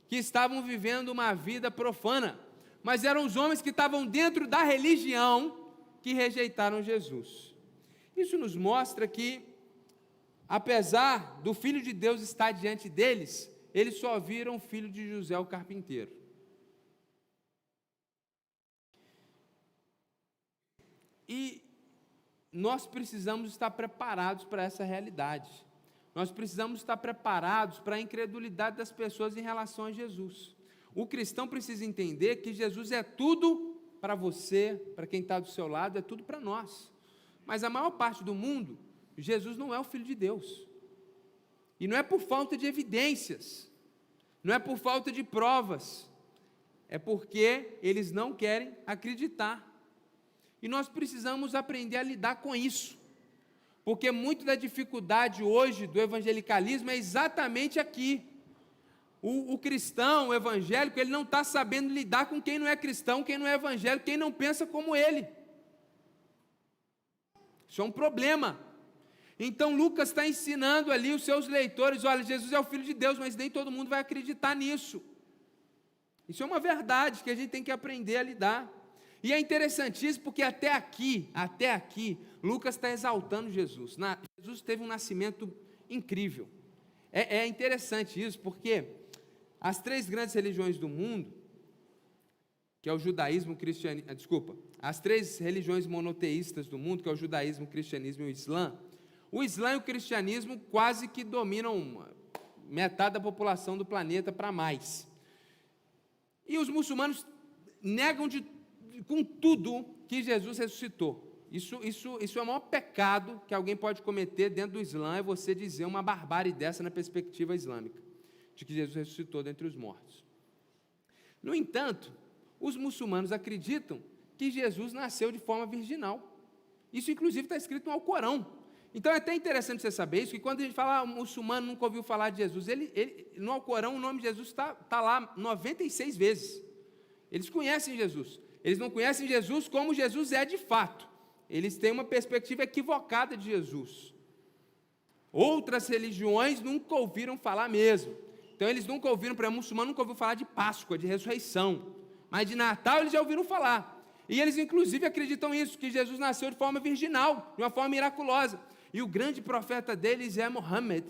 que estavam vivendo uma vida profana, mas eram os homens que estavam dentro da religião que rejeitaram Jesus. Isso nos mostra que, apesar do Filho de Deus estar diante deles, eles só viram o filho de José o carpinteiro. E nós precisamos estar preparados para essa realidade. Nós precisamos estar preparados para a incredulidade das pessoas em relação a Jesus. O cristão precisa entender que Jesus é tudo para você, para quem está do seu lado, é tudo para nós. Mas a maior parte do mundo, Jesus não é o Filho de Deus. E não é por falta de evidências, não é por falta de provas, é porque eles não querem acreditar. E nós precisamos aprender a lidar com isso, porque muito da dificuldade hoje do evangelicalismo é exatamente aqui. O cristão, o evangélico, ele não está sabendo lidar com quem não é cristão, quem não é evangélico, quem não pensa como ele. Isso é um problema. Então Lucas está ensinando ali os seus leitores: olha, Jesus é o Filho de Deus, mas nem todo mundo vai acreditar nisso. Isso é uma verdade que a gente tem que aprender a lidar. E é interessantíssimo porque até aqui, Lucas está exaltando Jesus. Jesus teve um nascimento incrível. É interessante isso, porque as três grandes religiões do mundo, que é o judaísmo, o cristianismo, as três religiões monoteístas do mundo, que é o judaísmo, o cristianismo e o islã, O Islã e o cristianismo quase que dominam metade da população do planeta para mais. E os muçulmanos negam com tudo que Jesus ressuscitou. Isso é o maior pecado que alguém pode cometer dentro do Islã, é você dizer uma barbárie dessa na perspectiva islâmica, de que Jesus ressuscitou dentre os mortos. No entanto, os muçulmanos acreditam que Jesus nasceu de forma virginal. Isso, inclusive, está escrito no Alcorão. Então, é até interessante você saber isso, que quando a gente fala, o muçulmano nunca ouviu falar de Jesus, no Alcorão o nome de Jesus está lá 96 vezes. Eles conhecem Jesus. Eles não conhecem Jesus como Jesus é de fato. Eles têm uma perspectiva equivocada de Jesus. Outras religiões nunca ouviram falar mesmo. Então, eles nunca ouviram, para o muçulmano nunca ouviu falar de Páscoa, de ressurreição. Mas de Natal eles já ouviram falar. E eles, inclusive, acreditam nisso, que Jesus nasceu de forma virginal, de uma forma miraculosa. E o grande profeta deles é Muhammad.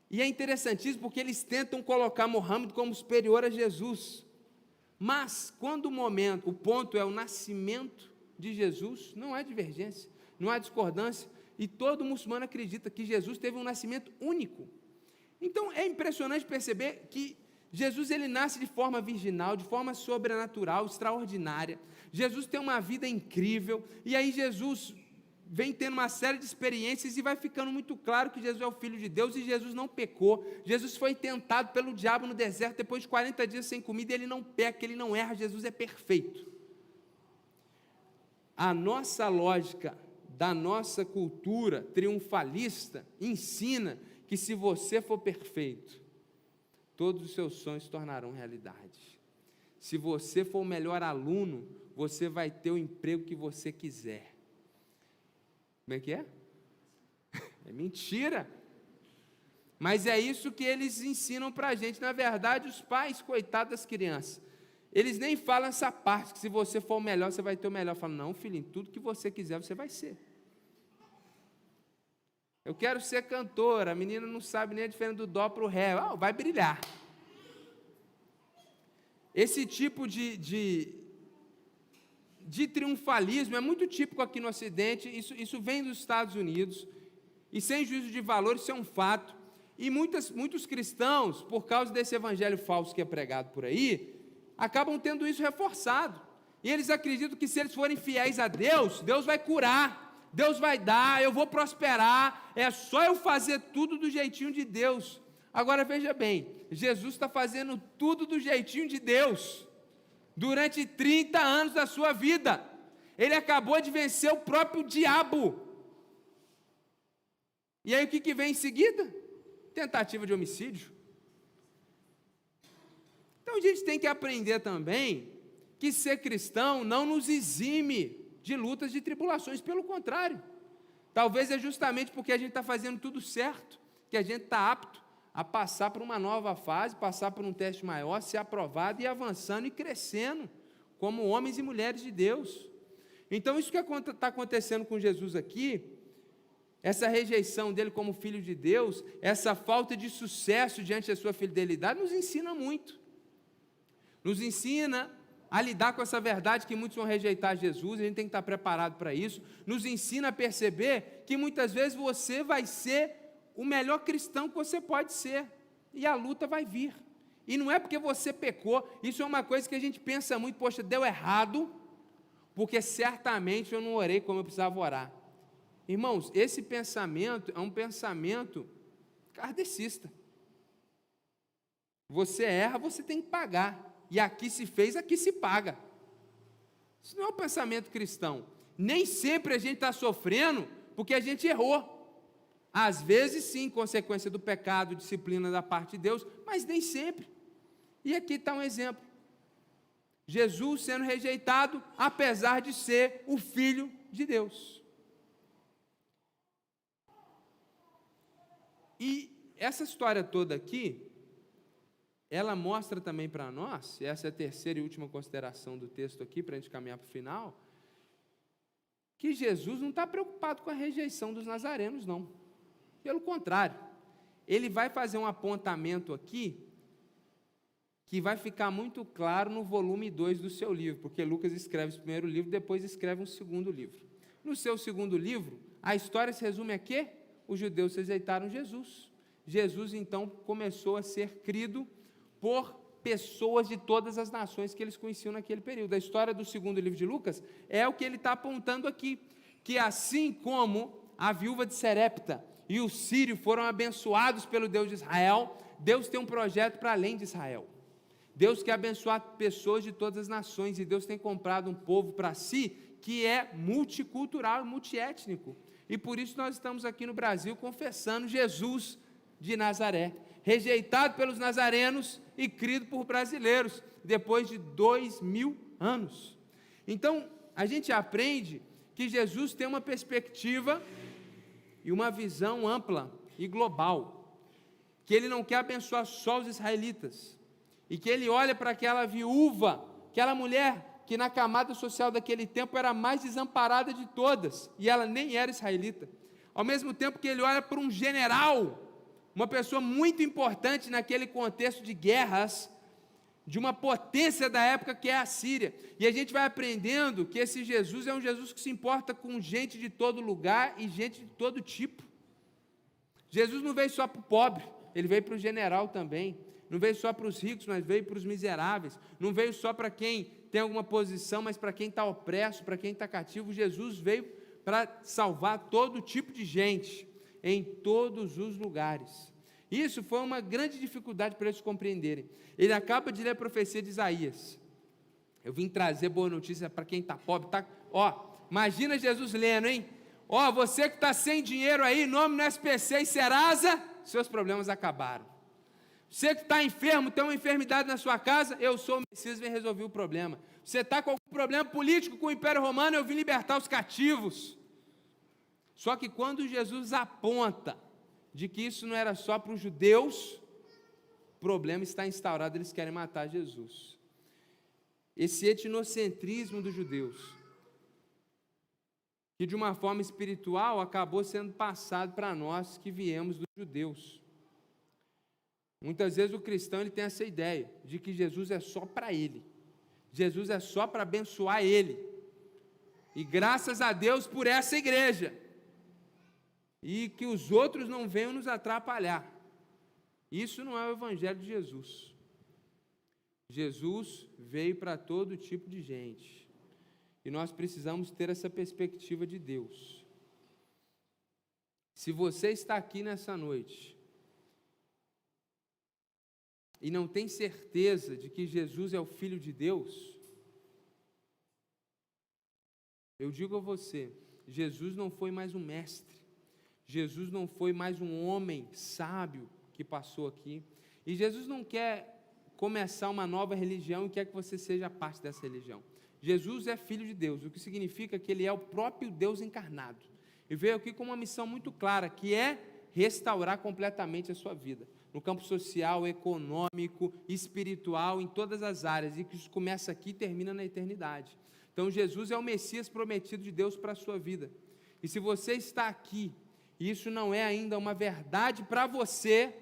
E é interessantíssimo porque eles tentam colocar Muhammad como superior a Jesus. Mas, quando o ponto é o nascimento de Jesus, não há divergência, não há discordância. E todo muçulmano acredita que Jesus teve um nascimento único. Então, é impressionante perceber que Jesus ele nasce de forma virginal, de forma sobrenatural, extraordinária. Jesus tem uma vida incrível. E aí Jesus vem tendo uma série de experiências e vai ficando muito claro que Jesus é o Filho de Deus e Jesus não pecou. Jesus foi tentado pelo diabo no deserto depois de 40 dias sem comida e ele não peca, ele não erra, Jesus é perfeito. A nossa lógica da nossa cultura triunfalista ensina que se você for perfeito, todos os seus sonhos se tornarão realidade. Se você for o melhor aluno, você vai ter o emprego que você quiser. Como é que é? É mentira. Mas é isso que eles ensinam para a gente. Na verdade, os pais, coitados das crianças, eles nem falam essa parte, que se você for o melhor, você vai ter o melhor. Falam, não, filhinho, tudo que você quiser, você vai ser. Eu quero ser cantora, a menina não sabe nem a diferença do dó para o ré. Vai brilhar. Esse tipo de triunfalismo é muito típico aqui no Ocidente, isso vem dos Estados Unidos, e sem juízo de valor, isso é um fato, e muitos cristãos, por causa desse evangelho falso que é pregado por aí, acabam tendo isso reforçado, e eles acreditam que se eles forem fiéis a Deus, Deus vai curar, Deus vai dar, eu vou prosperar, é só eu fazer tudo do jeitinho de Deus. Agora veja bem, Jesus está fazendo tudo do jeitinho de Deus, durante 30 anos da sua vida. Ele acabou de vencer o próprio diabo. E aí o que vem em seguida? Tentativa de homicídio. Então a gente tem que aprender também que ser cristão não nos exime de lutas e tribulações, pelo contrário. Talvez é justamente porque a gente está fazendo tudo certo, que a gente está apto a passar por uma nova fase, passar por um teste maior, ser aprovado e avançando e crescendo como homens e mulheres de Deus. Então isso que está acontecendo com Jesus aqui, essa rejeição dele como filho de Deus, essa falta de sucesso diante da sua fidelidade, nos ensina muito. Nos ensina a lidar com essa verdade que muitos vão rejeitar Jesus, a gente tem que estar preparado para isso. Nos ensina a perceber que muitas vezes você vai ser o melhor cristão que você pode ser, e a luta vai vir, e não é porque você pecou, isso é uma coisa que a gente pensa muito, poxa, deu errado, porque certamente eu não orei como eu precisava orar. Irmãos, esse pensamento é um pensamento kardecista. Você erra, você tem que pagar, e aqui se fez, aqui se paga. Isso não é um pensamento cristão. Nem sempre a gente está sofrendo porque a gente errou. Às vezes sim, consequência do pecado, disciplina da parte de Deus, mas nem sempre. E aqui está um exemplo. Jesus sendo rejeitado, apesar de ser o Filho de Deus. E essa história toda aqui, ela mostra também para nós, e essa é a terceira e última consideração do texto aqui, para a gente caminhar para o final, que Jesus não está preocupado com a rejeição dos nazarenos, não. Pelo contrário, ele vai fazer um apontamento aqui, que vai ficar muito claro no volume 2 do seu livro, porque Lucas escreve o primeiro livro, depois escreve um segundo livro. No seu segundo livro, a história se resume a quê? os judeus rejeitaram Jesus. Jesus, então, começou a ser crido por pessoas de todas as nações que eles conheciam naquele período. A história do segundo livro de Lucas é o que ele está apontando aqui, que assim como a viúva de Serepta e o sírio foram abençoados pelo Deus de Israel, Deus tem um projeto para além de Israel. Deus quer abençoar pessoas de todas as nações, e Deus tem comprado um povo para si que é multicultural e multiétnico. E por isso nós estamos aqui no Brasil confessando Jesus de Nazaré, rejeitado pelos nazarenos e crido por brasileiros, depois de 2000 anos. Então, a gente aprende que Jesus tem uma perspectiva e uma visão ampla e global, que ele não quer abençoar só os israelitas, e que ele olha para aquela viúva, aquela mulher que na camada social daquele tempo era a mais desamparada de todas, e ela nem era israelita, ao mesmo tempo que ele olha para um general, uma pessoa muito importante naquele contexto de guerras, de uma potência da época que é a Síria, e a gente vai aprendendo que esse Jesus é um Jesus que se importa com gente de todo lugar e gente de todo tipo. Jesus não veio só para o pobre, ele veio para o general também, não veio só para os ricos, mas veio para os miseráveis, não veio só para quem tem alguma posição, mas para quem está opresso, para quem está cativo. Jesus veio para salvar todo tipo de gente, em todos os lugares. Isso foi uma grande dificuldade para eles compreenderem. Ele acaba de ler a profecia de Isaías. Eu vim trazer boa notícia para quem está pobre. Imagina Jesus lendo, hein? Você que está sem dinheiro aí, nome no SPC e Serasa, seus problemas acabaram. Você que está enfermo, tem uma enfermidade na sua casa, eu sou o Messias, vem resolver o problema. Você está com algum problema político com o Império Romano, eu vim libertar os cativos. Só que quando Jesus aponta de que isso não era só para os judeus, o problema está instaurado, eles querem matar Jesus. Esse etnocentrismo dos judeus, que de uma forma espiritual acabou sendo passado para nós que viemos dos judeus. Muitas vezes o cristão ele tem essa ideia de que Jesus é só para ele, Jesus é só para abençoar ele, e graças a Deus por essa igreja, e que os outros não venham nos atrapalhar. Isso não é o evangelho de Jesus. Jesus veio para todo tipo de gente, e nós precisamos ter essa perspectiva de Deus. Se você está aqui nessa noite e não tem certeza de que Jesus é o Filho de Deus, eu digo a você, Jesus não foi mais um mestre, Jesus não foi mais um homem sábio que passou aqui, e Jesus não quer começar uma nova religião e quer que você seja parte dessa religião. Jesus é Filho de Deus, o que significa que Ele é o próprio Deus encarnado, e veio aqui com uma missão muito clara, que é restaurar completamente a sua vida, no campo social, econômico, espiritual, em todas as áreas, e que isso começa aqui e termina na eternidade. Então Jesus é o Messias prometido de Deus para a sua vida, e se você está aqui, e isso não é ainda uma verdade para você,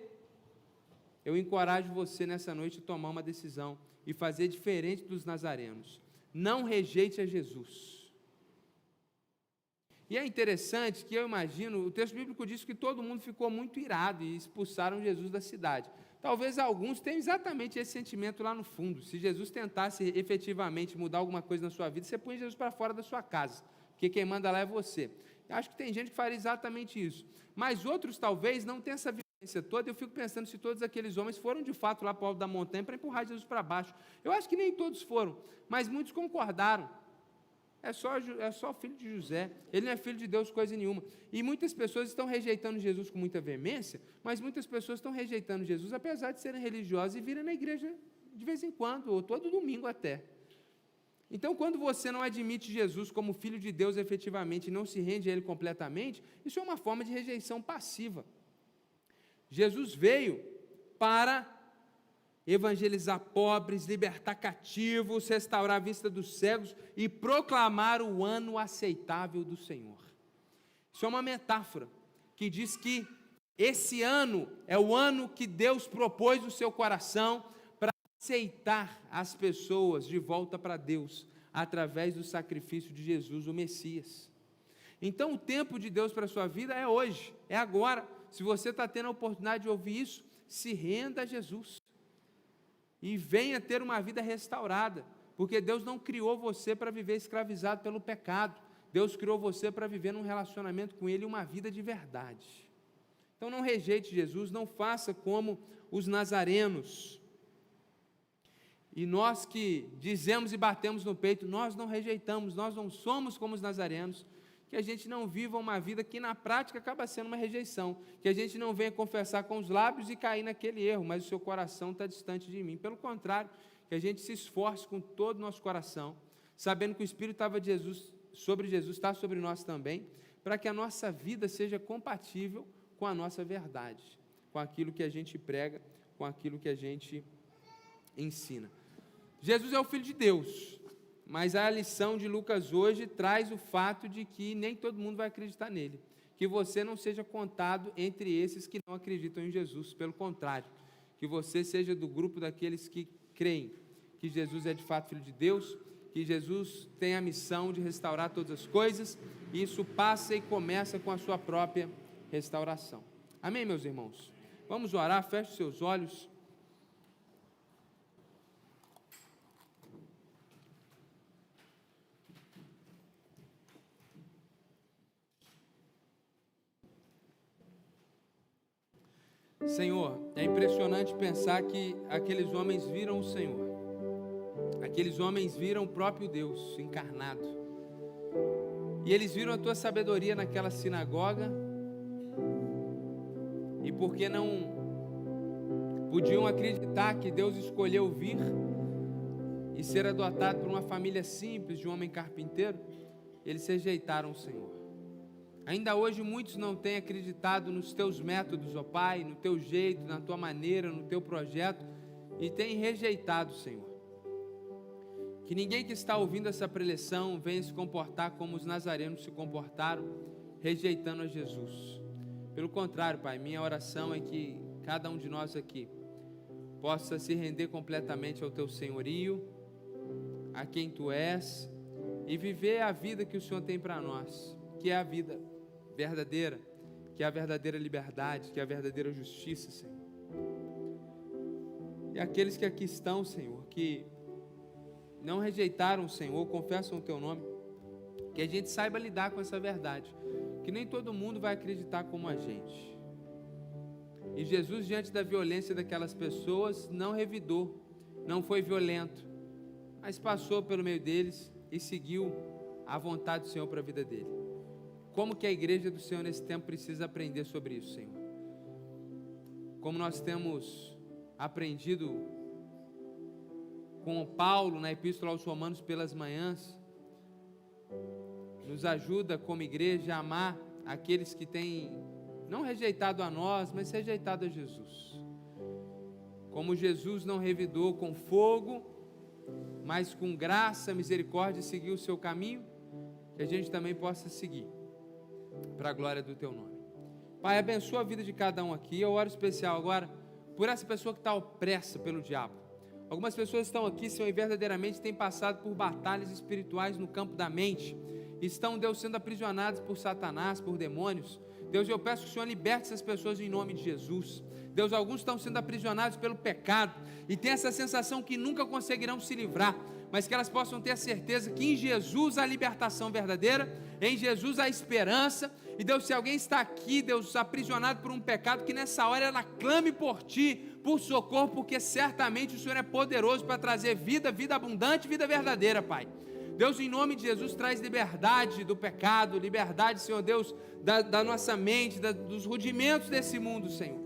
eu encorajo você nessa noite a tomar uma decisão, e fazer diferente dos nazarenos, não rejeite a Jesus. E é interessante que eu imagino, o texto bíblico diz que todo mundo ficou muito irado e expulsaram Jesus da cidade. Talvez alguns tenham exatamente esse sentimento lá no fundo. Se Jesus tentasse efetivamente mudar alguma coisa na sua vida, você põe Jesus para fora da sua casa, porque quem manda lá é você. Eu acho que tem gente que faria exatamente isso. Mas outros talvez não tenham essa vivência toda. Eu fico pensando se todos aqueles homens foram de fato lá para o alto da montanha para empurrar Jesus para baixo. Eu acho que nem todos foram, mas muitos concordaram. É só filho de José, ele não é filho de Deus coisa nenhuma. E muitas pessoas estão rejeitando Jesus com muita veemência, mas muitas pessoas estão rejeitando Jesus apesar de serem religiosas e virem na igreja de vez em quando, ou todo domingo até. Então, quando você não admite Jesus como Filho de Deus efetivamente e não se rende a Ele completamente, isso é uma forma de rejeição passiva. Jesus veio para evangelizar pobres, libertar cativos, restaurar a vista dos cegos e proclamar o ano aceitável do Senhor. Isso é uma metáfora que diz que esse ano é o ano que Deus propôs no seu coração para aceitar as pessoas de volta para Deus, através do sacrifício de Jesus, o Messias. Então o tempo de Deus para a sua vida é hoje, é agora. Se você está tendo a oportunidade de ouvir isso, se renda a Jesus e venha ter uma vida restaurada, porque Deus não criou você para viver escravizado pelo pecado. Deus criou você para viver num relacionamento com Ele, uma vida de verdade. Então não rejeite Jesus, não faça como os nazarenos. E nós que dizemos e batemos no peito, nós não rejeitamos, nós não somos como os nazarenos, que a gente não viva uma vida que na prática acaba sendo uma rejeição, que a gente não venha confessar com os lábios e cair naquele erro, mas o seu coração está distante de mim. Pelo contrário, que a gente se esforce com todo o nosso coração, sabendo que o Espírito estava de Jesus, sobre Jesus, está sobre nós também, para que a nossa vida seja compatível com a nossa verdade, com aquilo que a gente prega, com aquilo que a gente ensina. Jesus é o Filho de Deus, mas a lição de Lucas hoje traz o fato de que nem todo mundo vai acreditar nele, que você não seja contado entre esses que não acreditam em Jesus, pelo contrário, que você seja do grupo daqueles que creem que Jesus é de fato Filho de Deus, que Jesus tem a missão de restaurar todas as coisas, e isso passa e começa com a sua própria restauração. Amém, meus irmãos? Vamos orar, feche os seus olhos. Senhor, é impressionante pensar que aqueles homens viram o Senhor, aqueles homens viram o próprio Deus encarnado, e eles viram a tua sabedoria naquela sinagoga, e porque não podiam acreditar que Deus escolheu vir e ser adotado por uma família simples de um homem carpinteiro, eles rejeitaram o Senhor. Ainda hoje muitos não têm acreditado nos teus métodos, ó Pai, no teu jeito, na tua maneira, no teu projeto, e têm rejeitado o Senhor. Que ninguém que está ouvindo essa preleção venha se comportar como os nazarenos se comportaram, rejeitando a Jesus. Pelo contrário, Pai, minha oração é que cada um de nós aqui possa se render completamente ao teu senhorio, a quem tu és, e viver a vida que o Senhor tem para nós, que é a vida verdadeira, que é a verdadeira liberdade, que é a verdadeira justiça, Senhor. E aqueles que aqui estão, Senhor, que não rejeitaram o Senhor, confessam o teu nome, que a gente saiba lidar com essa verdade, que nem todo mundo vai acreditar como a gente. E Jesus, diante da violência daquelas pessoas, não revidou, não foi violento, mas passou pelo meio deles e seguiu a vontade do Senhor para a vida dele. Como que a igreja do Senhor nesse tempo precisa aprender sobre isso, Senhor? Como nós temos aprendido com Paulo na Epístola aos Romanos pelas manhãs, nos ajuda como igreja a amar aqueles que têm não rejeitado a nós, mas rejeitado a Jesus. Como Jesus não revidou com fogo, mas com graça, misericórdia, seguiu o seu caminho, que a gente também possa seguir, para a glória do teu nome. Pai, abençoa a vida de cada um aqui. Eu oro especial agora por essa pessoa que está opressa pelo diabo. Algumas pessoas estão aqui, Senhor, e verdadeiramente têm passado por batalhas espirituais no campo da mente, estão, Deus, sendo aprisionadas por Satanás, por demônios. Deus, eu peço que o Senhor liberte essas pessoas em nome de Jesus. Deus, alguns estão sendo aprisionados pelo pecado e tem essa sensação que nunca conseguirão se livrar, mas que elas possam ter a certeza que em Jesus há libertação verdadeira, em Jesus há esperança. E Deus, se alguém está aqui, Deus, aprisionado por um pecado, que nessa hora ela clame por Ti, por socorro, porque certamente o Senhor é poderoso para trazer vida, vida abundante, vida verdadeira, Pai. Deus, em nome de Jesus, traz liberdade do pecado, liberdade, Senhor Deus, da nossa mente, dos rudimentos desse mundo, Senhor.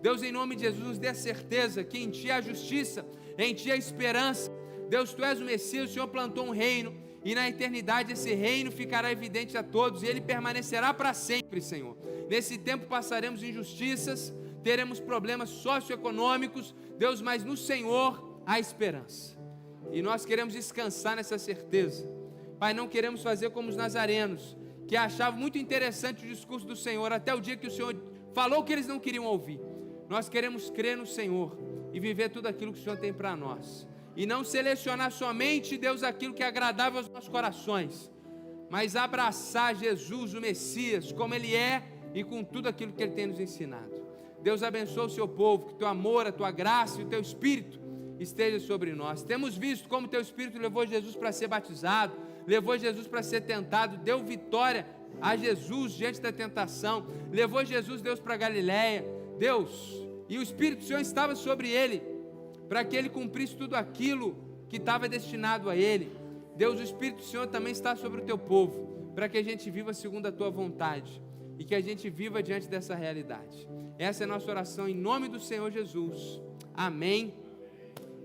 Deus, em nome de Jesus, nos dê a certeza que em Ti há justiça, em Ti há esperança. Deus, Tu és o Messias, o Senhor plantou um reino, e na eternidade esse reino ficará evidente a todos, e ele permanecerá para sempre, Senhor. Nesse tempo passaremos injustiças, teremos problemas socioeconômicos, Deus, mas no Senhor há esperança, e nós queremos descansar nessa certeza. Pai, não queremos fazer como os nazarenos, que achavam muito interessante o discurso do Senhor, até o dia que o Senhor falou que eles não queriam ouvir. Nós queremos crer no Senhor, e viver tudo aquilo que o Senhor tem para nós, e não selecionar somente, Deus, aquilo que é agradável aos nossos corações, mas abraçar Jesus, o Messias, como Ele é e com tudo aquilo que Ele tem nos ensinado. Deus abençoe o seu povo, que o teu amor, a tua graça e o teu Espírito esteja sobre nós. Temos visto como o teu Espírito levou Jesus para ser batizado, levou Jesus para ser tentado, deu vitória a Jesus diante da tentação, levou Jesus, Deus, para Galiléia, Deus, e o Espírito do Senhor estava sobre ele, para que ele cumprisse tudo aquilo que estava destinado a ele. Deus, o Espírito do Senhor também está sobre o teu povo, para que a gente viva segundo a tua vontade, e que a gente viva diante dessa realidade. Essa é a nossa oração em nome do Senhor Jesus, amém,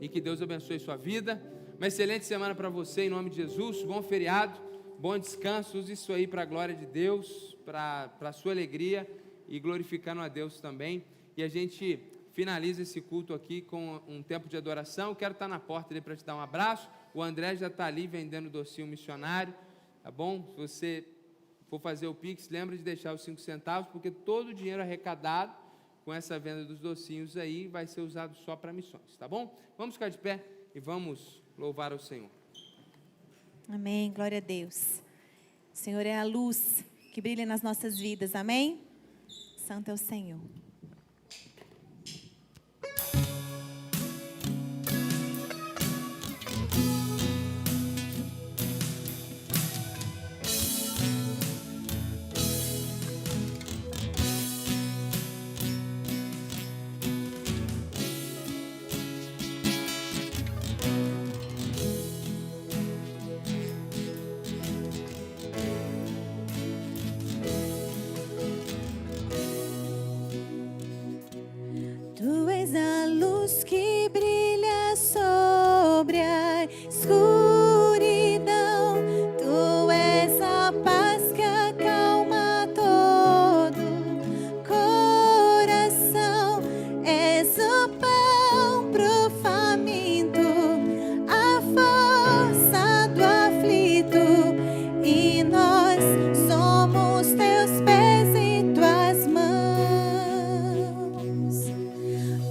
e que Deus abençoe sua vida. Uma excelente semana para você em nome de Jesus, bom feriado, bom descanso, use isso aí para a glória de Deus, para a sua alegria e glorificando a Deus também. E a gente finaliza esse culto aqui com um tempo de adoração. Eu quero estar na porta ali para te dar um abraço. O André já está ali vendendo docinho missionário, tá bom? Se você for fazer o Pix, lembra de deixar os 5 centavos, porque todo o dinheiro arrecadado com essa venda dos docinhos aí vai ser usado só para missões, tá bom? Vamos ficar de pé e vamos louvar ao Senhor. Amém, glória a Deus. O Senhor é a luz que brilha nas nossas vidas, amém? Santo é o Senhor. Tu és a luz que brilha sobre a escuridão. Tu és a paz que acalma todo coração. És o pão pro faminto, a força do aflito. E nós somos teus pés e tuas mãos.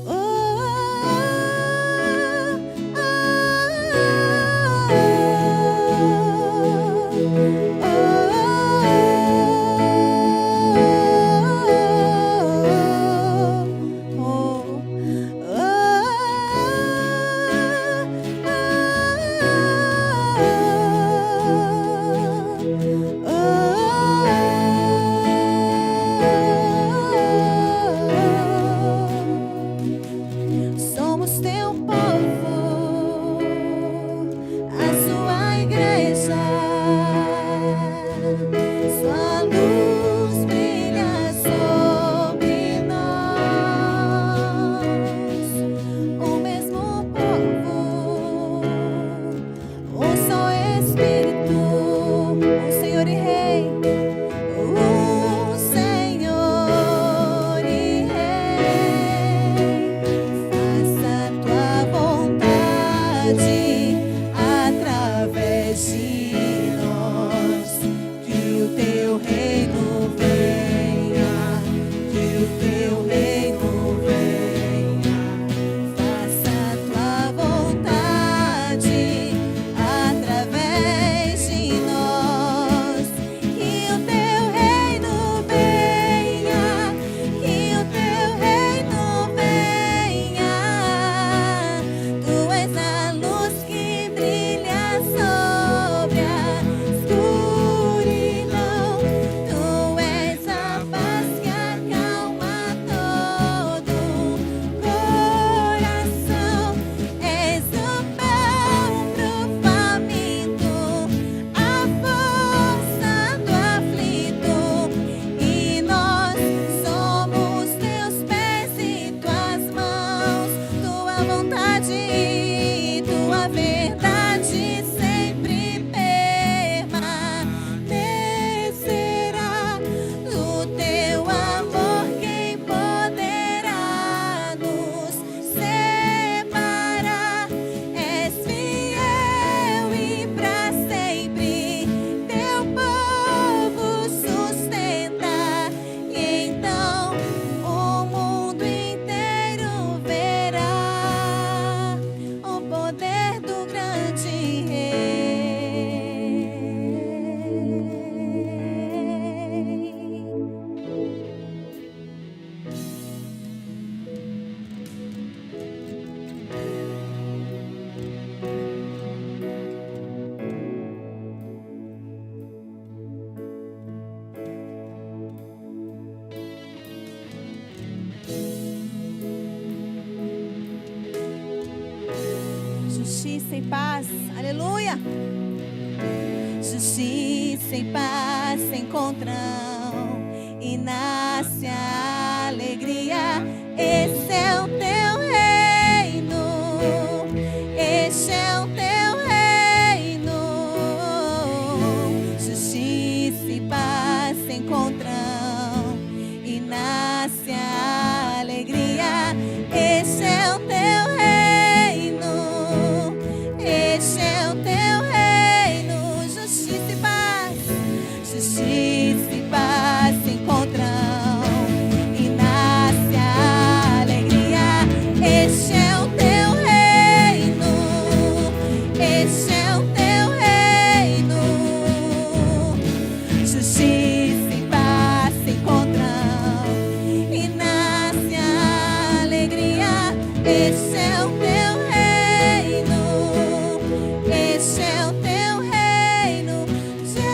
Oh, Justiça e paz, aleluia. Justiça e paz se encontram e nasce a alegria. Esse é o teu reino, este é o teu reino. Justiça e paz se encontram e nasce a alegria. Este é o teu reino, este é o teu reino. Justiça e paz, justiça e paz se encontram e nasce a alegria. Este é o teu reino, este é o teu reino. Justiça e paz se encontram e nasce a alegria. Este é o teu reino, este é o teu reino de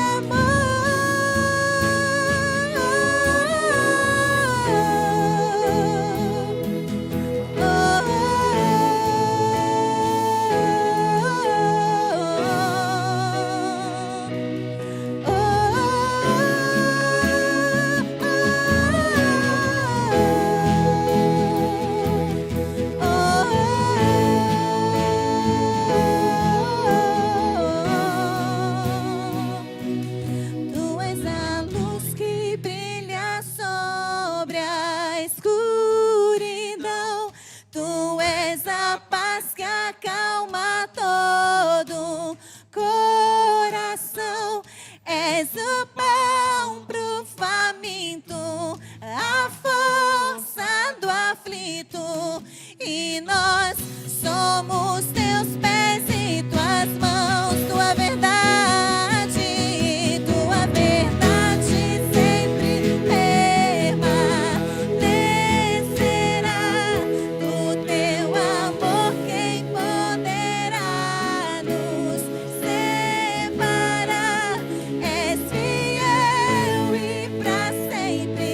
Tu és a luz que brilha sobre a escuridão. Tu és a paz que acalma todo coração. És o pão pro faminto, a força do aflito. E nós somos teus pés e tuas mãos. Tua verdade sempre permanecerá. Do teu amor quem poderá nos separar? És fiel e pra sempre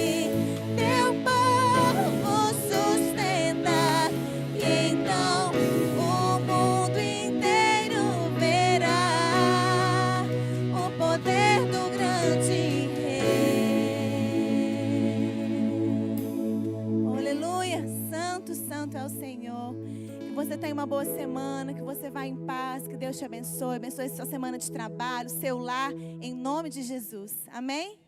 teu povo sustenta. E então o mundo inteiro verá o poder do grande Rei. Aleluia, santo, santo é o Senhor. Que você tenha uma boa semana, que você vá em paz, que Deus te abençoe sua semana de trabalho, seu lar, em nome de Jesus. Amém?